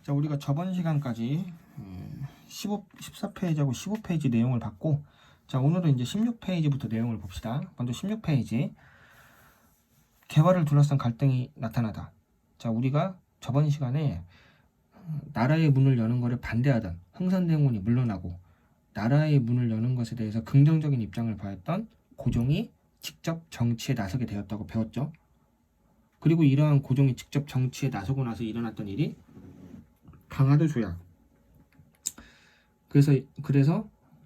자, 우리가 저번 시간까지 14페이지하고 15페이지 내용을 봤고, 자, 오늘은 이제 16페이지부터 내용을 봅시다. 먼저 16페이지. 개화를 둘러싼 갈등이 나타나다. 자, 우리가 저번 시간에 나라의 문을 여는 것을 반대하던 흥선대원군이 물러나고, 나라의 문을 여는 것에 대해서 긍정적인 입장을 보였던 고종이 직접 정치에 나서게 되었다고 배웠죠. 그리고 이러한 고종이 직접 정치에 나서고 나서 일어났던 일이 강화도 조약. 그래서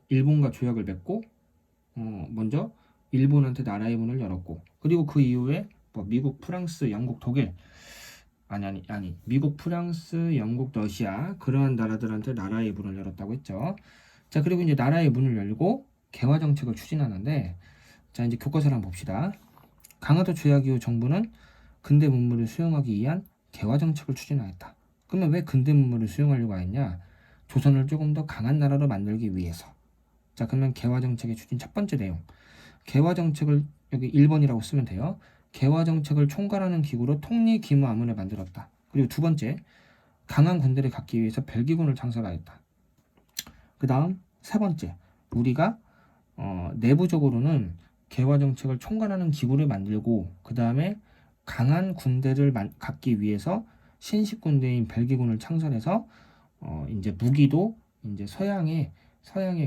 일본과 조약을 맺고 먼저 일본한테 나라의 문을 열었고, 그리고 그 이후에 뭐 미국, 프랑스, 영국, 독일 아니 미국, 프랑스, 영국, 러시아 그러한 나라들한테 나라의 문을 열었다고 했죠. 자, 그리고 이제 나라의 문을 열고 개화 정책을 추진하는데, 자, 이제 교과서를 한번 봅시다. 강화도 조약 이후 정부는 근대 문물을 수용하기 위한 개화 정책을 추진하였다. 그러면 왜 근대 문물을 수용하려고 했냐? 조선을 조금 더 강한 나라로 만들기 위해서. 자, 그러면 개화 정책의 추진 첫 번째 내용. 개화 정책을 여기 1번이라고 쓰면 돼요. 개화 정책을 총괄하는 기구로 통리기무아문을 만들었다. 그리고 두 번째, 강한 군대를 갖기 위해서 벨기군을 창설하였다. 그 다음 세 번째, 우리가 내부적으로는 개화 정책을 총괄하는 기구를 만들고, 그 다음에 강한 군대를 갖기 위해서 신식 군대인 벨기군을 창설해서 이제 무기도 이제 서양의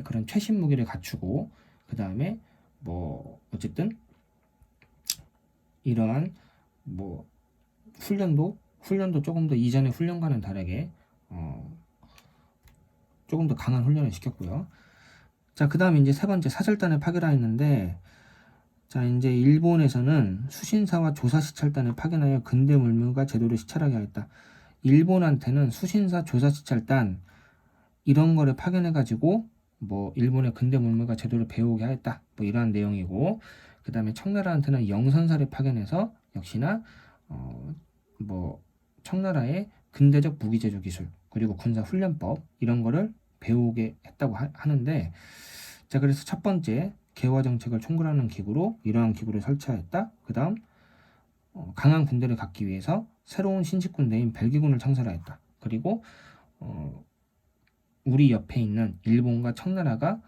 그런 최신 무기를 갖추고, 그 다음에 뭐 어쨌든 이러한 뭐 훈련도 조금 더 이전의 훈련과는 다르게 조금 더 강한 훈련을 시켰고요. 자, 그 다음에 이제 세 번째, 사절단을 파견하였는데, 자, 이제 일본에서는 수신사와 조사시찰단을 파견하여 근대 물물과 제도를 시찰하게 하였다. 일본한테는 수신사, 조사시찰단 이런 거를 파견해가지고 뭐 일본의 근대 물물과 제도를 배우게 하였다. 뭐 이러한 내용이고, 그 다음에 청나라한테는 영선사를 파견해서 역시나 뭐 청나라의 근대적 무기 제조 기술 그리고 군사 훈련법 이런 거를 배우게 했다고 하는데, 자, 그래서 첫 번째, 개화 정책을 총괄하는 기구로 이러한 기구를 설치하였다. 그 다음 강한 군대를 갖기 위해서 새로운 신식 군대인 벨기군을 창설하였다. 그리고 우리 옆에 있는 일본과 청나라가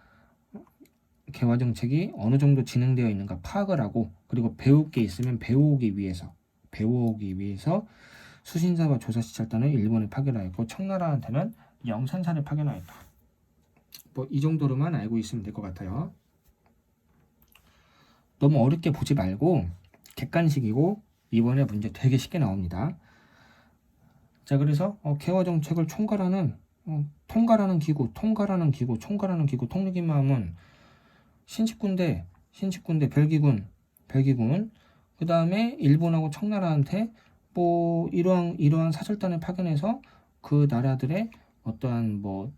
개화 정책이 어느 정도 진행되어 있는가 파악을 하고, 그리고 배울 게 있으면 배워오기 위해서 수신사와 조사시찰단을 일본에 파견하였고, 청나라한테는 영선사를 파견하였다. 뭐 이 정도로만 알고 있으면 될 것 같아요. 너무 어렵게 보지 말고 객관식이고 이번에 문제 되게 쉽게 나옵니다. 자, 그래서 개화 정책을 총괄하는 기구, 통리기무아문, 신식군대, 벨기군, 그 다음에 일본하고 청나라한테 뭐 이러한 사절단을 파견해서 그 나라들의 어떠한 뭐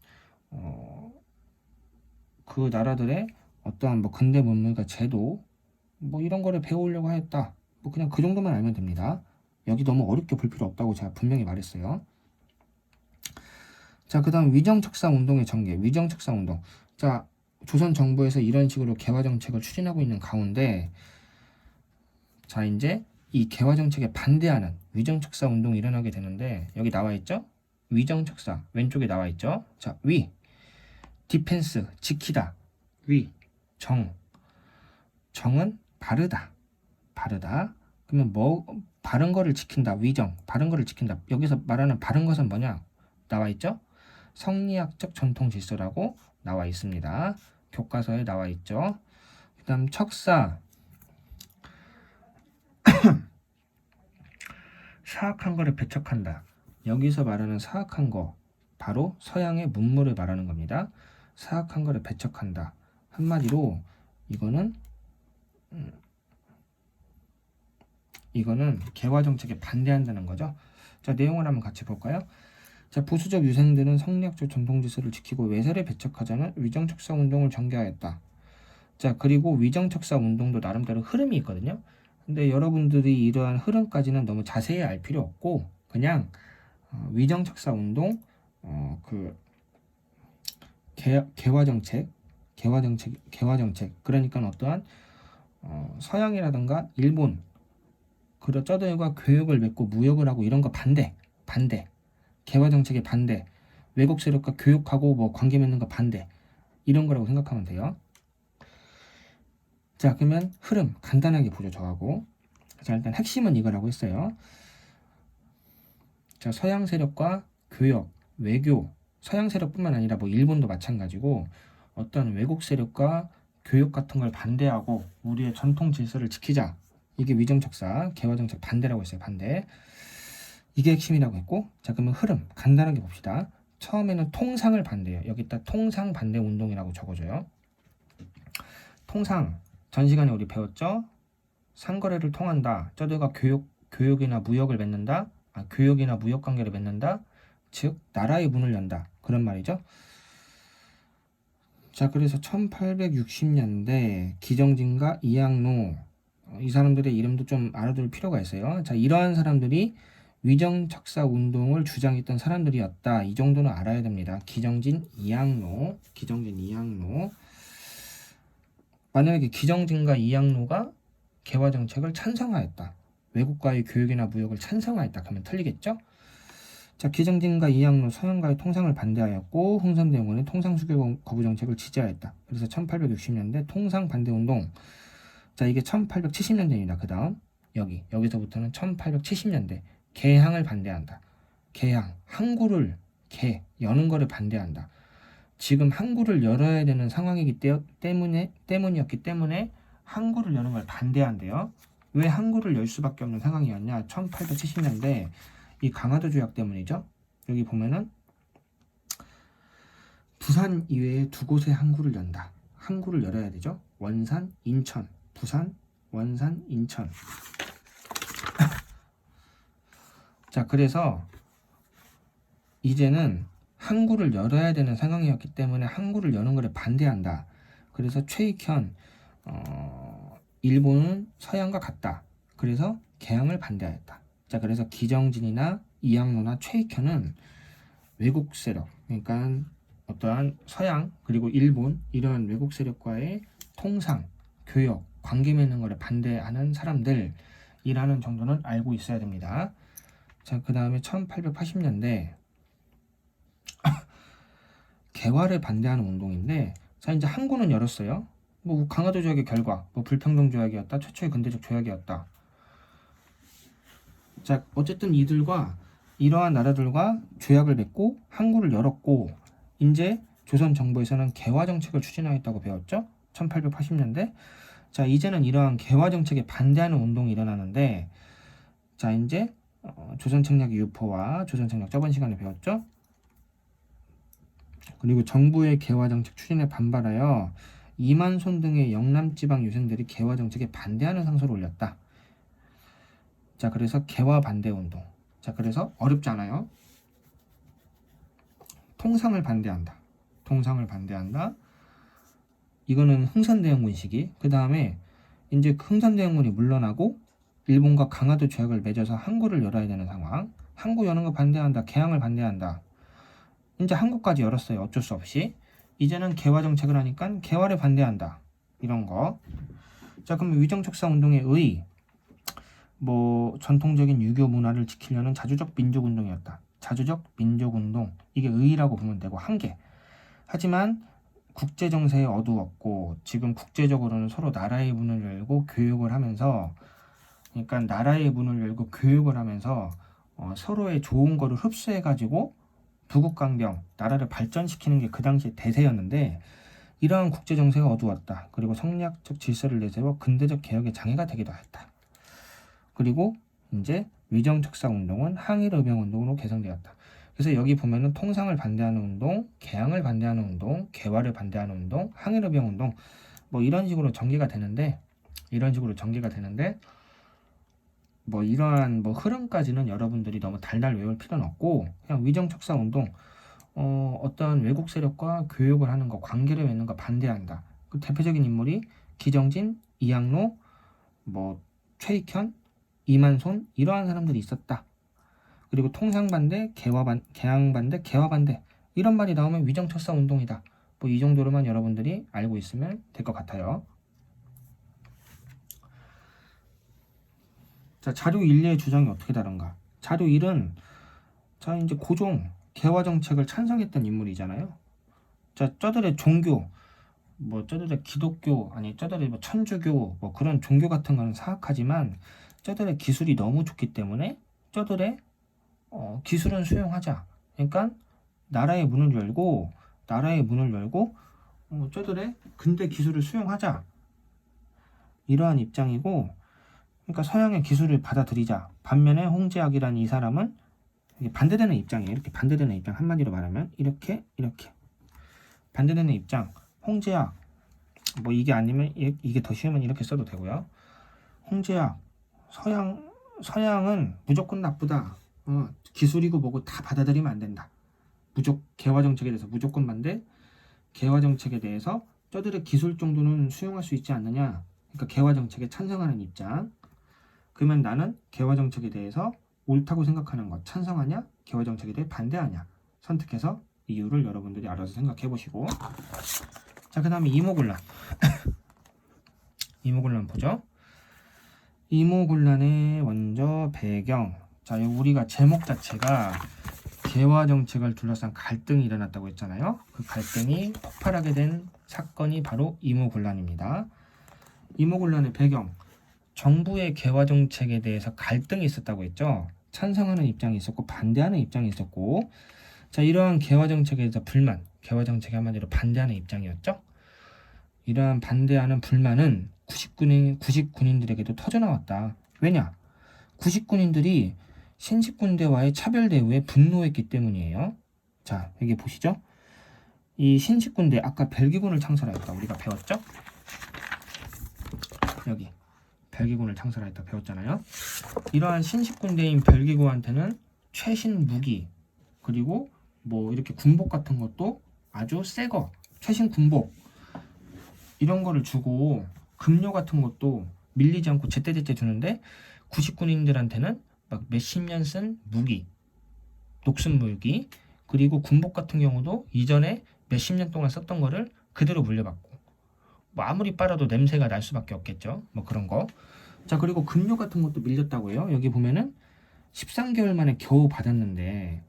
근대 문물과 제도 뭐 이런 거를 배우려고 하였다. 뭐 그냥 그 정도만 알면 됩니다. 여기 너무 어렵게 볼 필요 없다고 제가 분명히 말했어요. 자, 그 다음 위정척사 운동의 전개. 위정척사 운동. 자, 조선 정부에서 이런 식으로 개화 정책을 추진하고 있는 가운데, 자, 이제 이 개화 정책에 반대하는 위정척사 운동이 일어나게 되는데, 여기 나와 있죠? 위정척사 왼쪽에 나와 있죠? 자, 위 디펜스 지키다, 위 정은 바르다. 그러면 뭐 바른 거를 지킨다. 위정 바른 거를 지킨다. 여기서 말하는 바른 것은 뭐냐? 나와 있죠? 성리학적 전통 질서라고 나와 있습니다. 교과서에 나와 있죠. 그 다음 척사, 사악한 거를 배척한다. 여기서 말하는 사악한 거 바로 서양의 문물을 말하는 겁니다. 사악한 거를 배척한다. 한마디로 이거는 개화 정책에 반대한다는 거죠. 자, 내용을 한번 같이 볼까요? 자, 보수적 유생들은 성리학적 전통 질서를 지키고 외세를 배척하자는 위정척사 운동을 전개하였다. 자, 그리고 위정척사 운동도 나름대로 흐름이 있거든요. 근데 여러분들이 이러한 흐름까지는 너무 자세히 알 필요 없고, 그냥 위정척사 운동, 개화 정책, 그러니까 어떠한 서양이라든가 일본 저들과 교역을 맺고 무역을 하고 이런 거 반대. 개화 정책의 반대, 외국 세력과 교역하고 뭐 관계 맺는 거 반대, 이런 거라고 생각하면 돼요. 자, 그러면 흐름 간단하게 보죠. 저하고. 자, 일단 핵심은 이거라고 했어요. 자, 서양 세력과 교역, 외교, 서양 세력뿐만 아니라 뭐 일본도 마찬가지고 어떤 외국 세력과 교역 같은 걸 반대하고 우리의 전통 질서를 지키자. 이게 위정척사, 개화정책 반대라고 했어요. 반대. 이게 핵심이라고 했고, 자, 그러면 흐름 간단하게 봅시다. 처음에는 통상을 반대해요. 여기다 통상 반대 운동이라고 적어줘요. 통상, 전 시간에 우리 배웠죠? 상거래를 통한다. 저들과 교역이나 무역을 맺는다. 교역이나 무역 관계를 맺는다. 즉 나라의 문을 연다. 그런 말이죠. 자, 그래서 1860년대 기정진과 이항로, 이 사람들의 이름도 좀 알아둘 필요가 있어요. 자, 이러한 사람들이 위정척사 운동을 주장했던 사람들이었다. 이 정도는 알아야 됩니다. 기정진, 이항로. 만약에 기정진과 이항로가 개화 정책을 찬성하였다. 외국과의 교역이나 무역을 찬성하였다. 그러면 틀리겠죠? 자, 기정진과 이항로 서양과의 통상을 반대하였고 흥선대원군의 통상 수교 거부 정책을 지지하였다. 그래서 1860년대 통상 반대 운동. 자, 이게 1870년대입니다. 그 다음 여기서부터는 1870년대 개항을 반대한다. 개항, 항구를 여는 거를 반대한다. 지금 항구를 열어야 되는 상황이기 때문이었기 때문에 항구를 여는 걸 반대한대요. 왜 항구를 열 수밖에 없는 상황이었냐? 1870년대 이 강화도 조약 때문이죠. 여기 보면은 부산 이외에 두 곳에 항구를 연다. 항구를 열어야 되죠. 원산, 인천. 부산, 원산, 인천. 자, 그래서 이제는 항구를 열어야 되는 상황이었기 때문에 항구를 여는 것을 반대한다. 그래서 최익현, 일본은 서양과 같다. 그래서 개항을 반대하였다. 자, 그래서 기정진이나 이항로나 최익현은 외국 세력, 그러니까 어떠한 서양 그리고 일본 이런 외국 세력과의 통상, 교역, 관계 맺는 것을 반대하는 사람들이라는 정도는 알고 있어야 됩니다. 자, 그 다음에 1880년대 개화를 반대하는 운동인데, 자, 이제 항구는 열었어요. 뭐 강화도 조약의 결과, 뭐 불평등 조약이었다, 최초의 근대적 조약이었다. 자, 어쨌든 이러한 나라들과 조약을 맺고 항구를 열었고, 이제 조선 정부에서는 개화 정책을 추진하였다고 배웠죠. 1880년대. 자, 이제는 이러한 개화 정책에 반대하는 운동이 일어나는데, 자, 이제 조선 책략의 유포와 조선 책략 저번 시간에 배웠죠. 그리고 정부의 개화 정책 추진에 반발하여 이만손 등의 영남 지방 유생들이 개화 정책에 반대하는 상소를 올렸다. 자, 그래서 개화 반대 운동. 자, 그래서 어렵지 않아요. 통상을 반대한다. 이거는 흥선대원군 시기. 그 다음에 이제 흥선대원군이 물러나고 일본과 강화도 조약을 맺어서 항구를 열어야 되는 상황. 항구 여는 거 반대한다. 개항을 반대한다. 이제 항구까지 열었어요. 어쩔 수 없이. 이제는 개화 정책을 하니까 개화를 반대한다. 이런 거. 자, 그럼 위정척사 운동의 뭐 전통적인 유교 문화를 지키려는 자주적 민족운동이었다. 자주적 민족운동. 이게 의의라고 보면 되고 한계. 하지만 국제정세에 어두웠고 지금 국제적으로는 서로 나라의 문을 열고 교육을 하면서, 그러니까 나라의 문을 열고 교육을 하면서 서로의 좋은 거를 흡수해가지고 부국강병, 나라를 발전시키는 게 그 당시 대세였는데, 이러한 국제정세가 어두웠다. 그리고 성리학적 질서를 내세워 근대적 개혁의 장애가 되기도 했다. 그리고 이제 위정척사 운동은 항일의병 운동으로 개성되었다. 그래서 여기 보면은 통상을 반대하는 운동, 개항을 반대하는 운동, 개화를 반대하는 운동, 항일의병 운동, 뭐 이런 식으로 전개가 되는데 뭐 이러한 뭐 흐름까지는 여러분들이 너무 달달 외울 필요는 없고, 그냥 위정척사 운동, 어떠한 외국 세력과 교역을 하는 거, 관계를 맺는 거 반대한다. 그 대표적인 인물이 기정진, 이항로, 뭐 최익현, 이만손 이러한 사람들이 있었다. 그리고 통상반대, 개항반대, 개화반대 이런 말이 나오면 위정척사 운동이다. 뭐 이 정도로만 여러분들이 알고 있으면 될 것 같아요. 자, 자료 1의 주장이 어떻게 다른가? 자료 1은 자, 이제 고종 개화 정책을 찬성했던 인물이잖아요. 자, 저들의 종교, 뭐 저들의 기독교, 아니 저들의 뭐 천주교, 뭐 그런 종교 같은 거는 사악하지만 저들의 기술이 너무 좋기 때문에 저들의 기술은 수용하자. 그러니까 나라의 문을 열고 저들의 근대 기술을 수용하자. 이러한 입장이고, 그러니까 서양의 기술을 받아들이자. 반면에 홍제학이라는 이 사람은 이게 반대되는 입장이에요. 이렇게 반대되는 입장, 한마디로 말하면 이렇게 반대되는 입장. 홍제학, 뭐 이게 아니면 이게 더 쉬우면 이렇게 써도 되고요. 홍제학, 서양은 무조건 나쁘다. 기술이고 뭐고 다 받아들이면 안 된다. 개화 정책에 대해서 무조건 반대. 개화 정책에 대해서 저들의 기술 정도는 수용할 수 있지 않느냐. 그러니까 개화 정책에 찬성하는 입장. 그러면 나는 개화 정책에 대해서 옳다고 생각하는 것 찬성하냐, 개화 정책에 대해 반대하냐 선택해서 이유를 여러분들이 알아서 생각해 보시고. 자, 그 다음에 이모군란. 이모군란 보죠. 이모군란의 먼저 배경. 자, 우리가 제목 자체가 개화 정책을 둘러싼 갈등이 일어났다고 했잖아요. 그 갈등이 폭발하게 된 사건이 바로 이모군란입니다. 이모군란의 배경. 정부의 개화 정책에 대해서 갈등이 있었다고 했죠. 찬성하는 입장이 있었고 반대하는 입장이 있었고, 자, 이러한 개화 정책에 대해서 불만, 개화 정책에 한마디로 반대하는 입장이었죠. 이러한 반대하는 불만은 99인들에게도 터져나왔다. 왜냐? 99인들이 신식군대와의 차별 대우에 분노했기 때문이에요. 자, 여기 보시죠. 이 신식군대, 아까 벨기군을 창설하였다 우리가 배웠죠? 여기 벨기군을 창설하였다 배웠잖아요. 이러한 신식군대인 벨기군한테는 최신 무기, 그리고 뭐 이렇게 군복 같은 것도 아주 새거, 최신 군복 이런 거를 주고, 급료 같은 것도 밀리지 않고 제때제때 주는데 99인들한테는 막 몇십 년 쓴 무기, 녹슨 무기, 그리고 군복 같은 경우도 이전에 몇십 년 동안 썼던 거를 그대로 물려받고, 뭐 아무리 빨아도 냄새가 날 수밖에 없겠죠. 뭐 그런 거. 자, 그리고 급료 같은 것도 밀렸다고 해요. 여기 보면은 13개월 만에 겨우 받았는데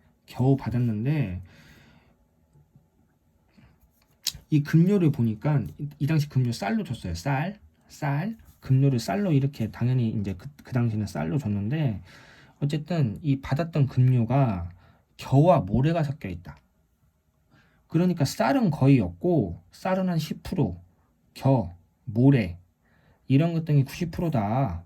이 급료를 보니까 이 당시 급료 쌀로 줬어요. 쌀 급료를 쌀로 이렇게, 당연히 이제 그 당시는 쌀로 줬는데, 어쨌든 이 받았던 급료가 겨와 모래가 섞여 있다. 그러니까 쌀은 거의 없고 쌀은 한 10%, 겨, 모래 이런 것 등이 90%다.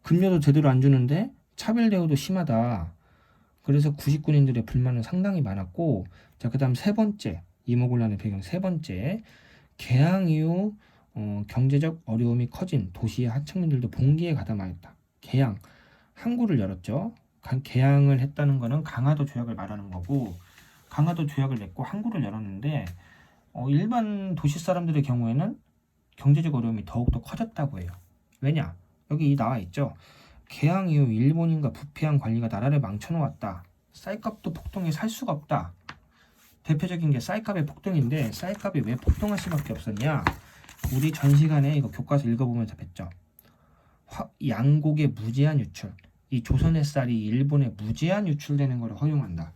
급료도 제대로 안 주는데 차별 대우도 심하다. 그래서 99인들의 불만은 상당히 많았고, 자, 그 다음 세 번째, 이모군란의 배경 세 번째, 개항 이후 경제적 어려움이 커진 도시의 하층민들도 봉기에 가담하였다. 개항, 항구를 열었죠. 개항을 했다는 것은 강화도 조약을 말하는 거고, 강화도 조약을 맺고 항구를 열었는데 일반 도시 사람들의 경우에는 경제적 어려움이 더욱더 커졌다고 해요. 왜냐? 여기 나와 있죠. 개항 이후 일본인과 부패한 관리가 나라를 망쳐놓았다. 쌀값도 폭등해 살 수가 없다. 대표적인 게 쌀값의 폭등인데, 쌀값이 왜 폭등할 수밖에 없었냐? 우리 전 시간에 이거 교과서 읽어보면서 뵀죠. 양곡의 무제한 유출. 이 조선의 쌀이 일본에 무제한 유출되는 걸 허용한다.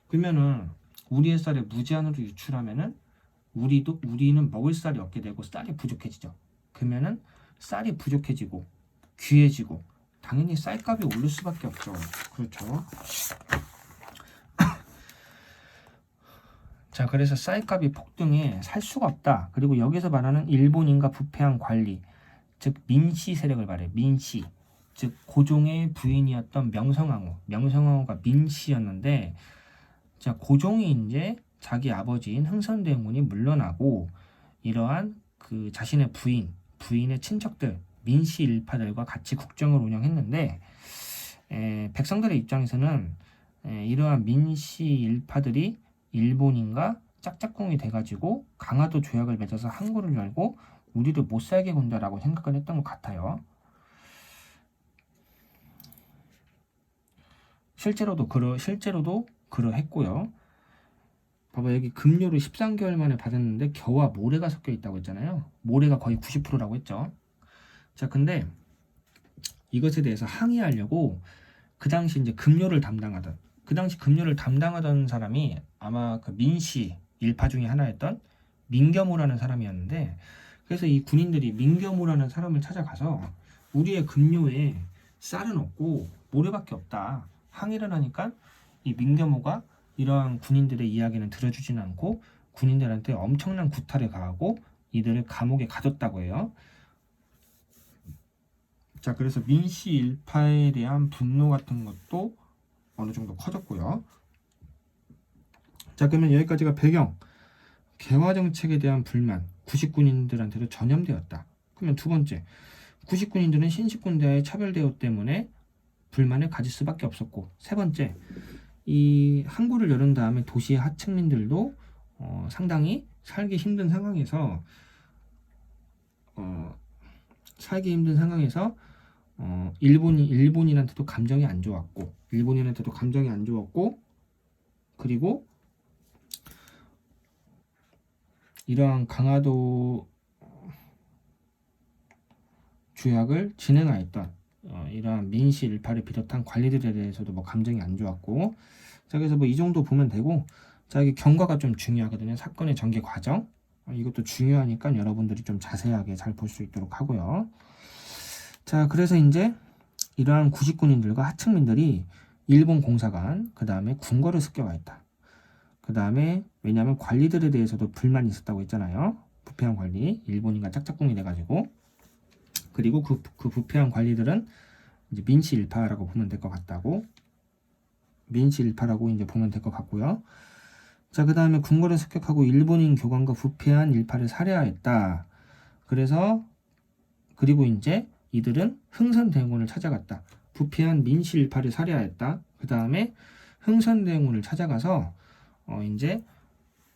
그러면은 우리의 쌀을 무제한으로 유출하면은 우리는 먹을 쌀이 없게 되고 쌀이 부족해지죠. 그러면은 쌀이 부족해지고 귀해지고 당연히 쌀값이 오를 수밖에 없죠. 그렇죠. 자, 그래서 쌀값이 폭등해 살 수가 없다. 그리고 여기서 말하는 일본인과 부패한 관리, 즉 민씨 세력을 말해. 민씨, 즉 고종의 부인이었던 명성황후가 민씨였는데, 자, 고종이 이제 자기 아버지인 흥선대원군이 물러나고 이러한 그 자신의 부인의 친척들 민씨 일파들과 같이 국정을 운영했는데, 백성들의 입장에서는 이러한 민씨 일파들이 일본인과 짝짝꿍이 돼가지고 강화도 조약을 맺어서 항구를 열고 우리를 못 살게 군다라고 생각을 했던 것 같아요. 실제로도 그러했고요. 봐봐, 여기 급료를 13개월 만에 받았는데 겨와 모래가 섞여 있다고 했잖아요. 모래가 거의 90%라고 했죠. 자, 근데 이것에 대해서 항의하려고 그 당시 이제 급료를 담당하던 사람이 아마 그 민씨 일파 중에 하나였던 민겸호라는 사람이었는데, 그래서 이 군인들이 민겸호라는 사람을 찾아가서 우리의 급료에 쌀은 없고 모래밖에 없다 항의를 하니까, 이 민겸호가 이러한 군인들의 이야기는 들어주지는 않고 군인들한테 엄청난 구타를 가하고 이들을 감옥에 가뒀다고 해요. 자, 그래서 민씨 일파에 대한 분노 같은 것도 어느 정도 커졌고요. 자, 그러면 여기까지가 배경. 개화 정책에 대한 불만, 구식군인들한테도 전염되었다. 그러면 두 번째, 구식군인들은 신식군대와의 차별 대우 때문에 불만을 가질 수밖에 없었고, 세 번째, 이 항구를 열은 다음에 도시의 하층민들도 상당히 살기 힘든 상황에서 일본인한테도 감정이 안 좋았고, 그리고 이러한 강화도 조약을 진행하였던 이러한 민씨 일파를 비롯한 관리들에 대해서도 뭐 감정이 안 좋았고, 자, 그래서 뭐 이 정도 보면 되고, 자, 이게 경과가 좀 중요하거든요. 사건의 전개 과정. 이것도 중요하니까 여러분들이 좀 자세하게 잘 볼 수 있도록 하고요. 자, 그래서 이제 이러한 구식군인들과 하층민들이 일본 공사관, 그 다음에 궁궐을 습격하였다. 그 다음에 왜냐하면 관리들에 대해서도 불만이 있었다고 했잖아요. 부패한 관리, 일본인과 짝짝꿍이 돼가지고. 그리고 그 부패한 관리들은 이제 민씨 일파라고 보면 될 것 같다고. 민씨 일파라고 이제 보면 될 것 같고요. 자, 그 다음에 궁궐을 습격하고 일본인 교관과 부패한 일파를 살해하였다. 그리고 이제 이들은 흥선대원군을 찾아갔다. 부패한 민씨 일파를 살해하였다. 그 다음에 흥선대원군을 찾아가서 이제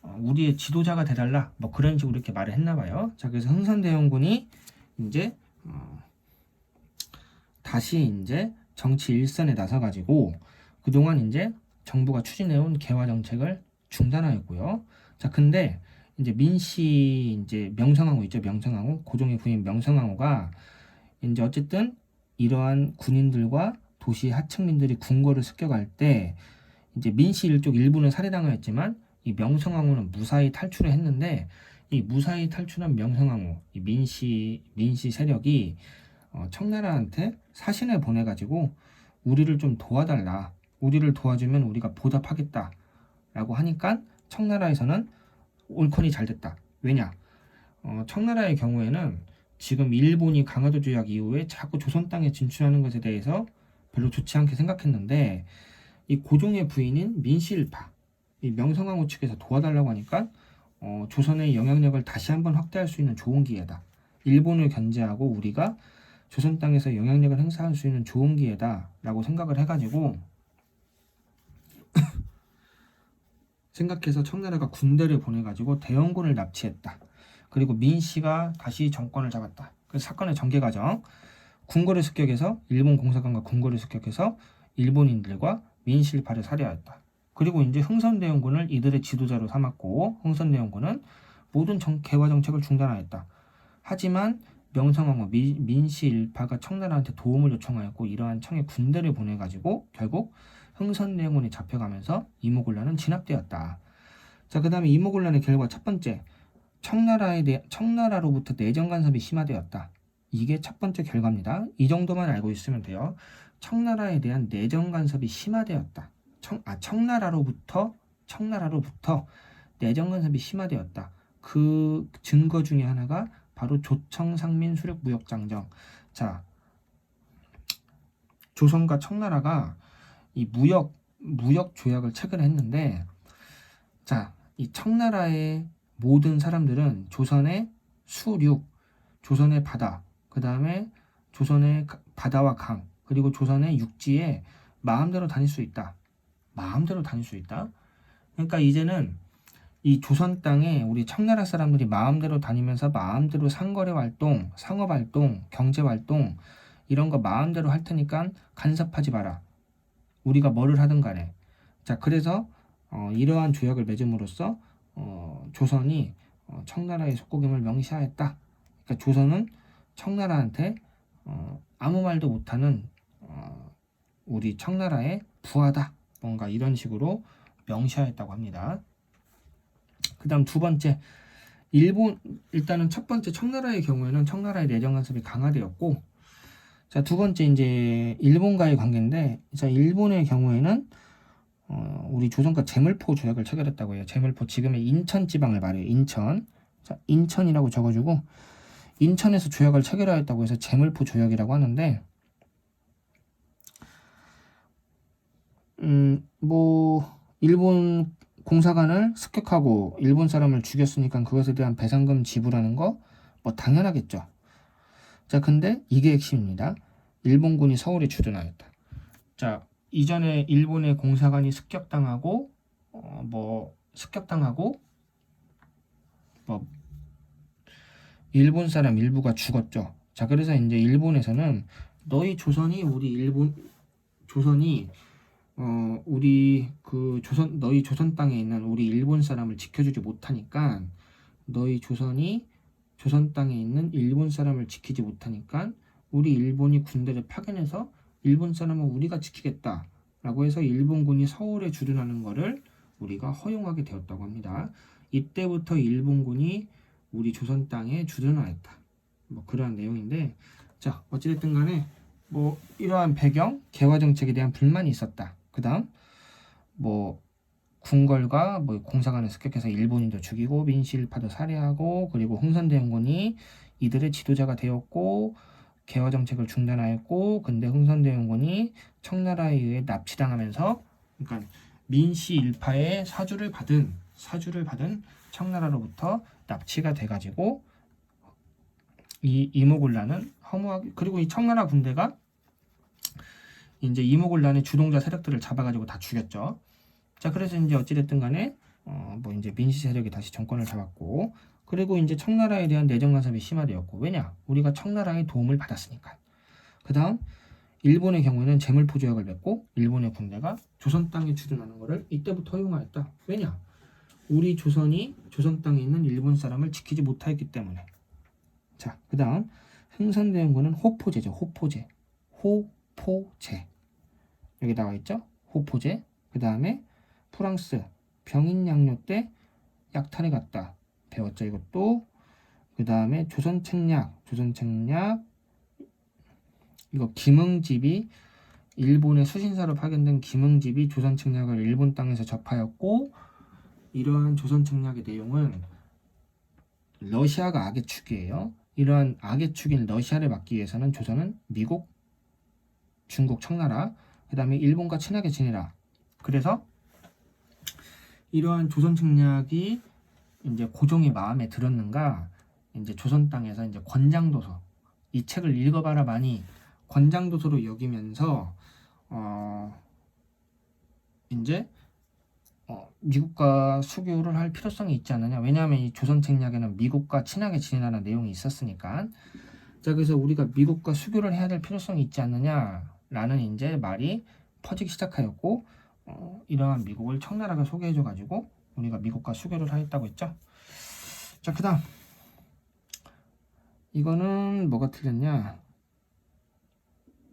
우리의 지도자가 돼달라, 뭐 그런 식으로 이렇게 말을 했나봐요. 자, 그래서 흥선대원군이 이제 다시 이제 정치 일선에 나서가지고 그동안 이제 정부가 추진해온 개화 정책을 중단하였고요. 자, 근데 이제 민씨 이제 명성황후 있죠, 명성황후, 고종의 부인 명성황후가 이제 어쨌든 이러한 군인들과 도시 하층민들이 궁궐을 습격할 때 이제 민씨 일족 일부는 살해당하였지만 이 명성황후는 무사히 탈출을 했는데, 이 무사히 탈출한 명성황후, 이 민씨 세력이 청나라한테 사신을 보내가지고 우리를 좀 도와달라, 우리를 도와주면 우리가 보답하겠다 라고 하니까 청나라에서는 옳거니 잘 됐다. 왜냐? 청나라의 경우에는 지금 일본이 강화도 조약 이후에 자꾸 조선 땅에 진출하는 것에 대해서 별로 좋지 않게 생각했는데, 이 고종의 부인인 민씨일파, 이 명성황후 측에서 도와달라고 하니까 조선의 영향력을 다시 한번 확대할 수 있는 좋은 기회다. 일본을 견제하고 우리가 조선 땅에서 영향력을 행사할 수 있는 좋은 기회다 라고 생각을 해가지고 생각해서 청나라가 군대를 보내가지고 대원군을 납치했다. 그리고 민씨가 다시 정권을 잡았다. 그 사건의 전개 과정, 궁궐을 습격해서 일본 공사관과 궁궐을 습격해서 일본인들과 민씨일파를 살해하였다. 그리고 이제 흥선대원군을 이들의 지도자로 삼았고, 흥선대원군은 모든 개화 정책을 중단하였다. 하지만 명성황후 민씨일파가 청나라한테 도움을 요청하였고, 이러한 청에 군대를 보내가지고 결국 흥선대원군이 잡혀가면서 이모군란은 진압되었다. 자, 그 다음에 이모군란의 결과 첫 번째, 청나라로부터 내정 간섭이 심화되었다. 이게 첫 번째 결과입니다. 이 정도만 알고 있으면 돼요. 청나라에 대한 내정 간섭이 심화되었다. 청나라로부터 내정 간섭이 심화되었다. 그 증거 중에 하나가 바로 조청상민 수륙무역장정. 자, 조선과 청나라가 이 무역 조약을 체결했는데, 자, 이 청나라의 모든 사람들은 조선의 수륙, 조선의 바다, 그 다음에 조선의 바다와 강, 그리고 조선의 육지에 마음대로 다닐 수 있다. 마음대로 다닐 수 있다. 그러니까 이제는 이 조선 땅에 우리 청나라 사람들이 마음대로 다니면서 마음대로 상거래 활동, 상업 활동, 경제 활동 이런 거 마음대로 할 테니까 간섭하지 마라. 우리가 뭐를 하든 간에. 자, 그래서 이러한 조약을 맺음으로써 조선이 청나라의 속국임을 명시하였다. 그러니까 조선은 청나라한테 아무 말도 못하는 우리 청나라의 부하다. 뭔가 이런 식으로 명시하였다고 합니다. 그 다음 두 번째, 일본, 일단은 첫 번째 청나라의 경우에는 청나라의 내정 간섭이 강화되었고, 자, 두 번째 이제 일본과의 관계인데, 자, 일본의 경우에는 우리 조선과 제물포 조약을 체결했다고 해요. 제물포, 지금의 인천 지방을 말해요. 인천. 자, 인천이라고 적어주고, 인천에서 조약을 체결하였다고 해서 제물포 조약이라고 하는데, 일본 공사관을 습격하고 일본 사람을 죽였으니까 그것에 대한 배상금 지불하는 거 뭐 당연하겠죠. 자, 근데 이게 핵심입니다. 일본군이 서울에 주둔하였다. 자, 이전에 일본의 공사관이 습격당하고 일본 사람 일부가 죽었죠. 자, 그래서 이제 일본에서는 너희 조선이 너희 조선 땅에 있는 우리 일본 사람을 지켜주지 못하니까 너희 조선이 조선 땅에 있는 일본 사람을 지키지 못하니까 우리 일본이 군대를 파견해서 일본 사람은 우리가 지키겠다라고 해서 일본군이 서울에 주둔하는 것을 우리가 허용하게 되었다고 합니다. 이때부터 일본군이 우리 조선 땅에 주둔하였다. 뭐 그러한 내용인데, 자, 어찌됐든 간에 뭐 이러한 배경, 개화 정책에 대한 불만이 있었다. 그 다음 뭐 궁궐과 뭐 공사관을 습격해서 일본인도 죽이고 민시일파도 살해하고, 그리고 흥선대원군이 이들의 지도자가 되었고 개화 정책을 중단하였고, 근데 흥선대원군이 청나라에 의해 납치당하면서, 그러니까 민시일파의 사주를 받은 청나라로부터 납치가 돼가지고 이 이모군란은 허무하게, 그리고 이 청나라 군대가 이제 이모군란의 주동자 세력들을 잡아가지고 다 죽였죠. 자, 그래서 이제 어찌됐든 간에 뭐 이제 민시 세력이 다시 정권을 잡았고, 그리고 이제 청나라에 대한 내정 간섭이 심화되었고, 왜냐? 우리가 청나라의 도움을 받았으니까. 그 다음 일본의 경우에는 제물포 조약을 맺고 일본의 군대가 조선 땅에 주둔하는 것을 이때부터 허용하였다. 왜냐? 우리 조선이 조선 땅에 있는 일본 사람을 지키지 못하였기 때문에. 자, 그 다음 흥선대원군은 호포제죠. 호포제. 여기 나와 있죠. 호포제. 그 다음에 프랑스 병인양요 때 약탈해 갔다. 배웠죠, 이것도. 그 다음에 조선책략. 이거 김응집이, 일본의 수신사로 파견된 김응집이 조선책략을 일본 땅에서 접하였고, 이러한 조선책략의 내용은 러시아가 악의 축이에요. 이러한 악의 축인 러시아를 막기 위해서는 조선은 미국, 중국, 청나라, 그 다음에 일본과 친하게 지내라. 그래서 이러한 조선 책략이 이제 고종의 마음에 들었는가, 이제 조선 땅에서 이제 권장도서, 이 책을 읽어봐라 많이 권장도서로 여기면서 이제 미국과 수교를 할 필요성이 있지 않느냐. 왜냐하면 이 조선 책략에는 미국과 친하게 지내라는 내용이 있었으니까. 자, 그래서 우리가 미국과 수교를 해야 될 필요성이 있지 않느냐라는 이제 말이 퍼지기 시작하였고, 이러한 미국을 청나라가 소개해줘가지고 우리가 미국과 수교를 하였다고 했죠. 자, 그 다음 이거는 뭐가 틀렸냐?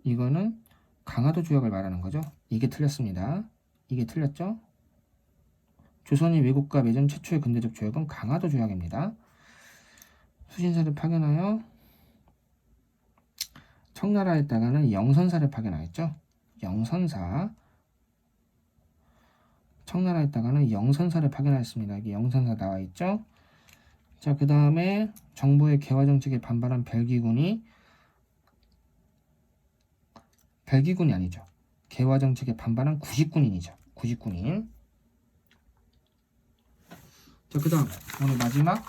이거는 강화도 조약을 말하는 거죠. 이게 틀렸습니다. 이게 틀렸죠? 조선이 외국과 맺은 최초의 근대적 조약은 강화도 조약입니다. 수신사를 파견하여 청나라에다가는 영선사를 파견하였죠. 청나라에다가는 영선사를 파견하였습니다. 여기 영선사 나와 있죠. 자, 그 다음에 정부의 개화 정책에 반발한 벨기군이 아니죠. 개화 정책에 반발한 구식군인이죠. 구식군인. 자, 그 다음 오늘 마지막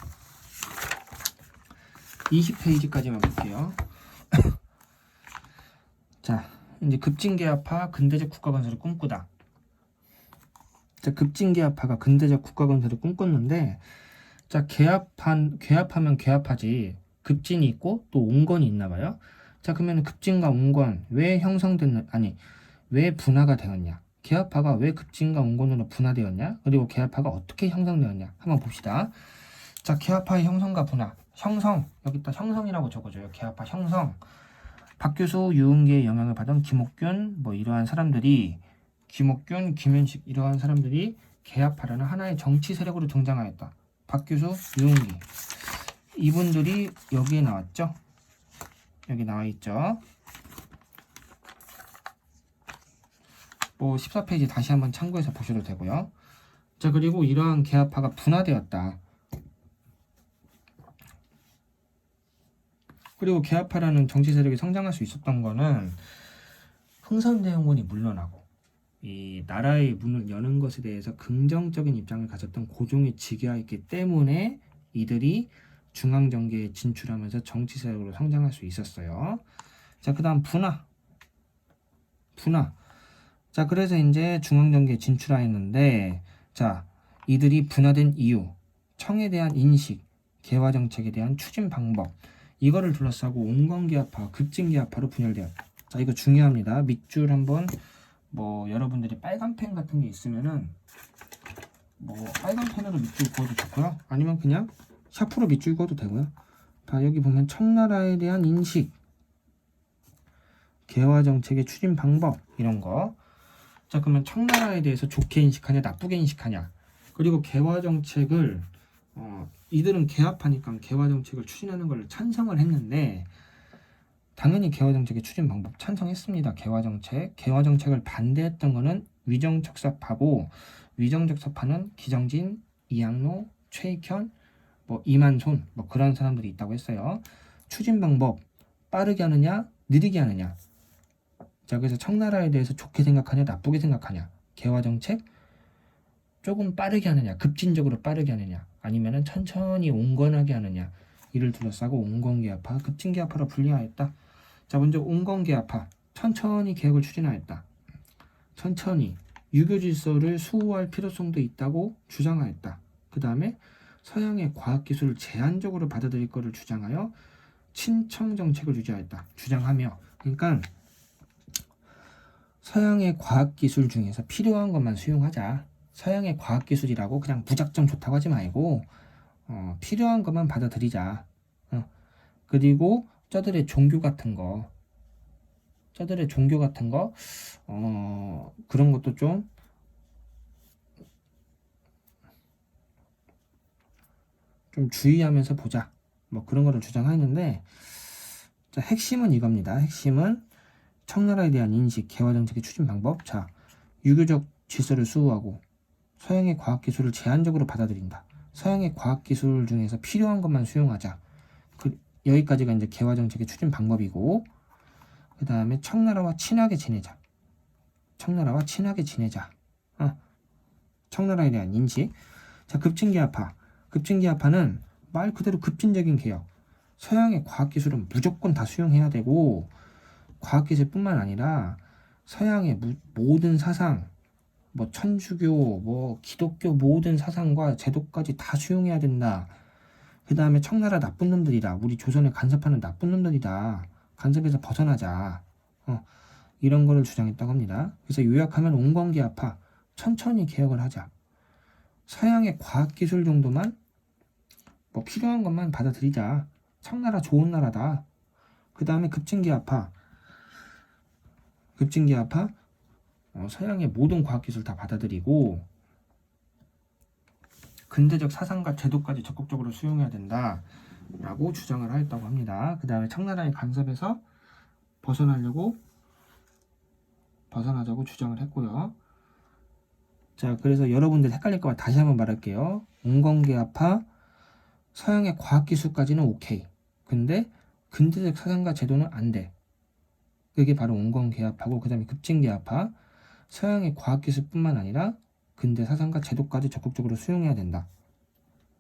20페이지까지만 볼게요. 자, 이제 급진개합화 근대적 국가건설을 꿈꾸다. 자, 급진개합화가 근대적 국가건설을 꿈꿨는데, 자, 개합하면 개합하지 급진이 있고 또 온건이 있나 봐요. 자, 그러면 급진과 온건 왜 왜 분화가 되었냐? 개합화가 왜 급진과 온건으로 분화되었냐? 그리고 개합화가 어떻게 형성되었냐? 한번 봅시다. 자, 개합화의 형성과 분화. 형성, 여기다 형성이라고 적어줘요. 개합화 형성. 박규수, 유은계의 영향을 받은 김옥균, 뭐 이러한 사람들이 김옥균, 김현식 이러한 사람들이 개합파라는 하나의 정치 세력으로 등장하였다. 박규수, 유은기 이분들이 여기에 나왔죠. 여기 나와 있죠. 뭐 14페이지 다시 한번 참고해서 보셔도 되고요. 자, 그리고 이러한 개합파가 분화되었다. 그리고 개합파라는 정치 세력이 성장할 수 있었던 거는 흥선대원군이 물러나고 이 나라의 문을 여는 것에 대해서 긍정적인 입장을 가졌던 고종이 즉위하였기 때문에 이들이 중앙정계에 진출하면서 정치 세력으로 성장할 수 있었어요. 자, 그 다음 분화. 자, 그래서 이제 중앙정계에 진출하였는데, 자, 이들이 분화된 이유, 청에 대한 인식, 개화정책에 대한 추진 방법, 이거를 둘러싸고 온건개합파, 급진개합파로 분열되었다. 자, 이거 중요합니다. 밑줄 한번 뭐 여러분들이 빨간 펜 같은 게 있으면은 뭐 빨간 펜으로 밑줄 그어도 좋고요. 아니면 그냥 샤프로 밑줄 그어도 되고요. 자, 여기 보면 청나라에 대한 인식, 개화정책의 추진 방법 이런 거. 자, 그러면 청나라에 대해서 좋게 인식하냐 나쁘게 인식하냐, 그리고 개화정책을 이들은 개합하니까 개화정책을 추진하는 걸 찬성을 했는데 당연히 개화정책의 추진 방법 찬성했습니다. 개화정책을 반대했던 거는 위정적사파고, 위정적사파는 기정진, 이항로, 최익현, 뭐 이만손 뭐 그런 사람들이 있다고 했어요. 추진 방법 빠르게 하느냐 느리게 하느냐. 자, 그래서 청나라에 대해서 좋게 생각하냐 나쁘게 생각하냐, 개화정책 조금 빠르게 하느냐 급진적으로 빠르게 하느냐 아니면은 천천히 온건하게 하느냐, 이를 둘러싸고 온건개합파, 급진개합파로 분리하였다. 자, 먼저 온건개합파, 천천히 개혁을 추진하였다. 천천히 유교 질서를 수호할 필요성도 있다고 주장하였다. 그 다음에 서양의 과학기술을 제한적으로 받아들일 것을 주장하여 친청 정책을 주장하며, 그러니까 서양의 과학기술 중에서 필요한 것만 수용하자. 서양의 과학기술이라고 그냥 무작정 좋다고 하지 말고 필요한 것만 받아들이자. 그리고 저들의 종교 같은 거 그런 것도 좀 주의하면서 보자. 뭐 그런 거를 주장하는데, 자, 핵심은 이겁니다. 핵심은 청나라에 대한 인식, 개화정책의 추진 방법. 자, 유교적 질서를 수호하고 서양의 과학기술을 제한적으로 받아들인다. 서양의 과학기술 중에서 필요한 것만 수용하자. 여기까지가 이제 개화정책의 추진 방법이고, 그 다음에 청나라와 친하게 지내자. 청나라에 대한 인식. 자, 급진개합파는 말 그대로 급진적인 개혁. 서양의 과학기술은 무조건 다 수용해야 되고, 과학기술뿐만 아니라 서양의 모든 사상, 뭐 천주교, 뭐 기독교 모든 사상과 제도까지 다 수용해야 된다. 그 다음에 청나라 나쁜 놈들이다. 우리 조선을 간섭하는 나쁜 놈들이다. 간섭에서 벗어나자. 이런 거를 주장했다고 합니다. 그래서 요약하면 온건개합파, 천천히 개혁을 하자. 서양의 과학기술 정도만 뭐 필요한 것만 받아들이자. 청나라 좋은 나라다. 그 다음에 급진개합파, 서양의 모든 과학기술 다 받아들이고 근대적 사상과 제도까지 적극적으로 수용해야 된다 라고 주장을 하였다고 합니다. 그 다음에 청나라의 간섭에서 벗어나자고 주장을 했고요. 자, 그래서 여러분들 헷갈릴까 봐 다시 한번 말할게요. 온건개합파, 서양의 과학기술까지는 오케이. 근데 근대적 사상과 제도는 안 돼. 그게 바로 온건개합파고, 그 다음에 급진개합파, 서양의 과학기술뿐만 아니라 근대 사상과 제도까지 적극적으로 수용해야 된다.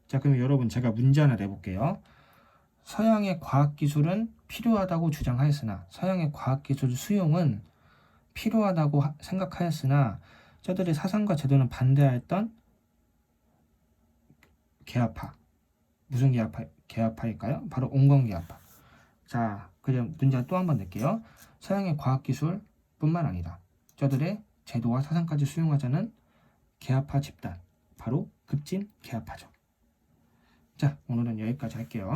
자, 그럼 여러분 제가 문제 하나 내볼게요. 서양의 과학기술은 필요하다고 주장하였으나, 서양의 과학기술 수용은 필요하다고 생각하였으나 저들의 사상과 제도는 반대하였던 개합파. 무슨 개합파일까요? 바로 온건개합파. 자, 그럼 문제 또 한번 낼게요. 서양의 과학기술뿐만 아니라 저들의 제도와 사상까지 수용하자는 개합파 집단, 바로 급진개합파죠. 자, 오늘은 여기까지 할게요.